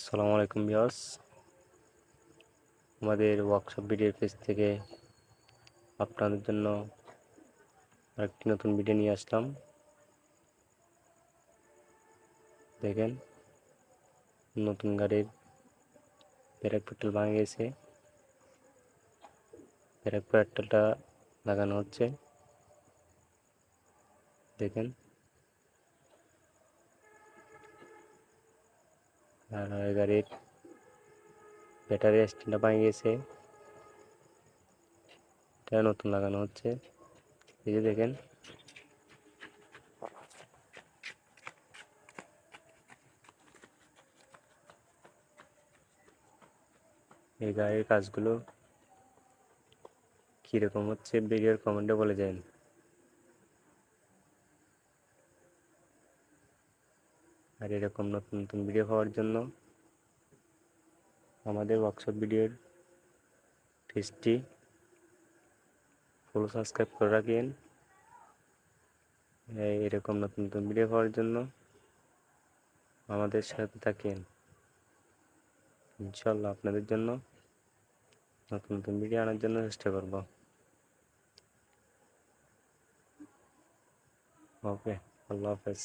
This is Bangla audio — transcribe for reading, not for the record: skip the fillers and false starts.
আসসালামু আলাইকুম ভিউয়ার্স, আমাদের ওয়ার্কশপ ভিডিওর পেজ থেকে আপনাদের জন্য আরেকটি নতুন ভিডিও নিয়ে আসলাম। দেখেন, নতুন গাড়ির ব্রেক প্যাডেল ভাঙে গেছে। ব্রেক প্যাডেলটা লাগানো হচ্ছে। দেখেন, আর গাড়ির ব্যাটারি স্ট্যান্ডটা ভাঙে গেছে, এটা নতুন লাগানো হচ্ছে। এই যে দেখেন, এই গাড়ির কাজগুলো কীরকম হচ্ছে ভিডিওর কমেন্টে বলে যান। আর এরকম নতুন নতুন ভিডিও পাওয়ার জন্য আমাদের ওয়ার্কশপ ভিডিওর পেজটি ফুল সাবস্ক্রাইব করে রাখেন। এরকম নতুন নতুন ভিডিও পাওয়ার জন্য আমাদের সাথে থাকেন। ইনশাল্লাহ আপনাদের জন্য নতুন নতুন ভিডিও আনার জন্য চেষ্টা করব। ওকে, আল্লাহ হাফেজ।